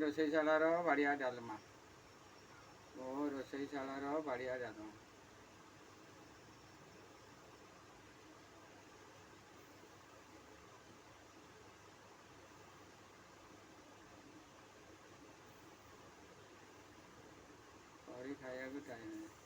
ରୋଷେଇଶାଳାର ବାଡ଼ିଆ ଡାଲମା। ମୋ ରୋଷେଇଶାଳାର ବାଡ଼ିଆ ଡାଲମା। କରି ଖାଇବାକୁ ଟାଇମ୍ ନାହିଁ।